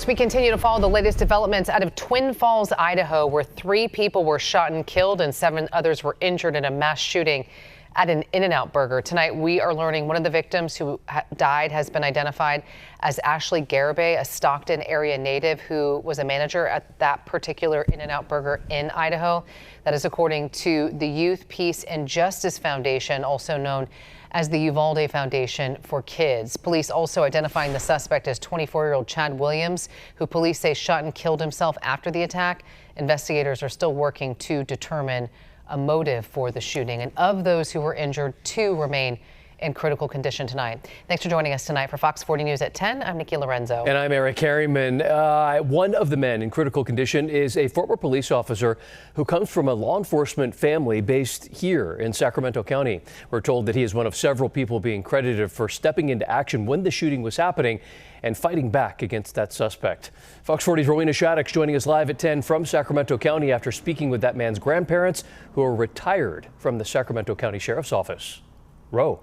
So we continue to follow the latest developments out of Twin Falls, Idaho, where 3 people were shot and killed and 7 others were injured in a mass shooting at an In-N-Out burger. Tonight, we are learning one of the victims who died has been identified as Ashley Garibay, a Stockton area native who was a manager at that particular In-N-Out burger in Idaho. That is according to the Youth, Peace, and Justice Foundation, also known as the Uvalde Foundation for Kids. Police also identifying the suspect as 24-year-old Chad Williams, who police say shot and killed himself after the attack. Investigators are still working to determine a motive for the shooting. And of those who were injured, 2 remain in critical condition tonight. Thanks for joining us tonight for Fox 40 News at 10. I'm Nikki Lorenzo. And I'm Eric Harriman. One of the men in critical condition is a former police officer who comes from a law enforcement family based here in Sacramento County. We're told that he is one of several people being credited for stepping into action when the shooting was happening and fighting back against that suspect. Fox 40's Rowena Shaddix joining us live at 10 from Sacramento County after speaking with that man's grandparents who are retired from the Sacramento County Sheriff's Office. Row.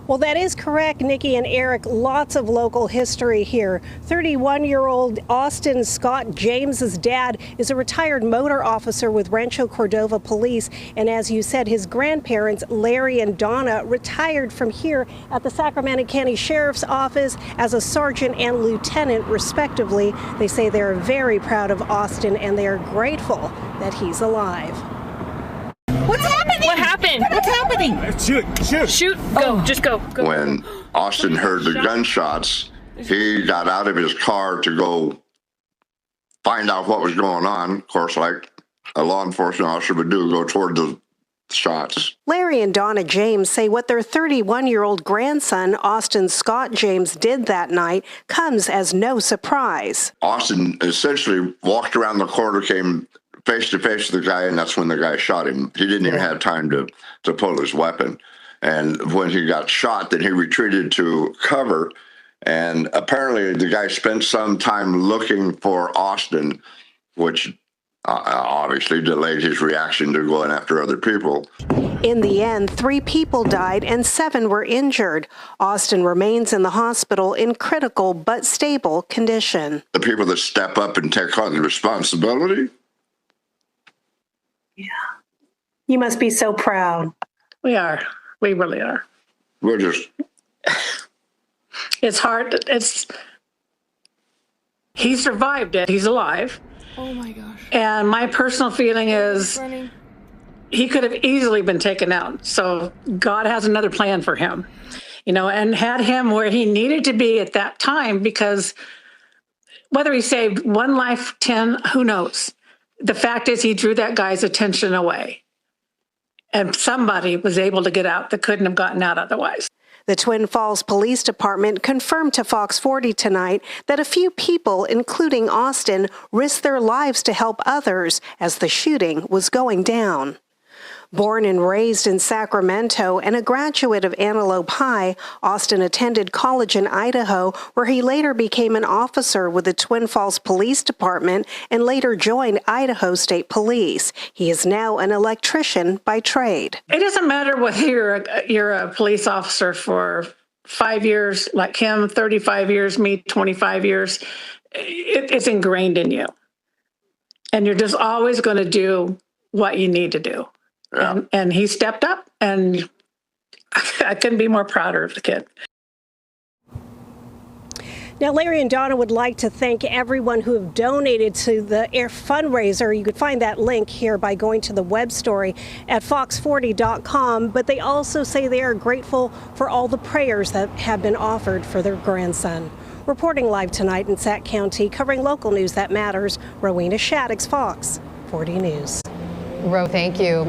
Well, that is correct, Nikki and Eric. Lots of local history here. 31-year-old Austin Scott James's dad is a retired motor officer with Rancho Cordova Police. And as you said, his grandparents, Larry and Donna, retired from here at the Sacramento County Sheriff's Office as a sergeant and lieutenant, respectively. They say they're very proud of Austin and they are grateful that he's alive. What's happening? What happened? What's happening? Shoot. Go. Just go. When Austin heard the gunshots, he got out of his car to go find out what was going on. Of course, like a law enforcement officer would do, go toward the shots. Larry and Donna James say what their 31-year-old grandson, Austin Scott James, did that night comes as no surprise. Austin essentially walked around the corner, came face to face with the guy, and that's when the guy shot him. He didn't even have time to pull his weapon. And when he got shot, then he retreated to cover. And apparently the guy spent some time looking for Austin, which obviously delayed his reaction to going after other people. In the end, 3 people died and 7 were injured. Austin remains in the hospital in critical but stable condition. The people that step up and take on the responsibility. Yeah. You must be so proud. We are. We really are. We're just... It's hard. He survived it. He's alive. Oh my gosh. And my personal feeling is he could have easily been taken out. So God has another plan for him, and had him where he needed to be at that time, because whether he saved 1 life, 10, who knows? The fact is he drew that guy's attention away. And somebody was able to get out that couldn't have gotten out otherwise. The Twin Falls Police Department confirmed to Fox 40 tonight that a few people, including Austin, risked their lives to help others as the shooting was going down. Born and raised in Sacramento and a graduate of Antelope High, Austin attended college in Idaho, where he later became an officer with the Twin Falls Police Department and later joined Idaho State Police. He is now an electrician by trade. It doesn't matter whether you're a police officer for 5 years, like him, 35 years, me, 25 years. It's ingrained in you. And you're just always going to do what you need to do. Yeah. And he stepped up, and I couldn't be more prouder of the kid. Now, Larry and Donna would like to thank everyone who have donated to the Air fundraiser. You could find that link here by going to the web story at fox40.com. But they also say they are grateful for all the prayers that have been offered for their grandson. Reporting live tonight in Sac County, covering local news that matters, Rowena Shaddix, Fox 40 News. Row, thank you.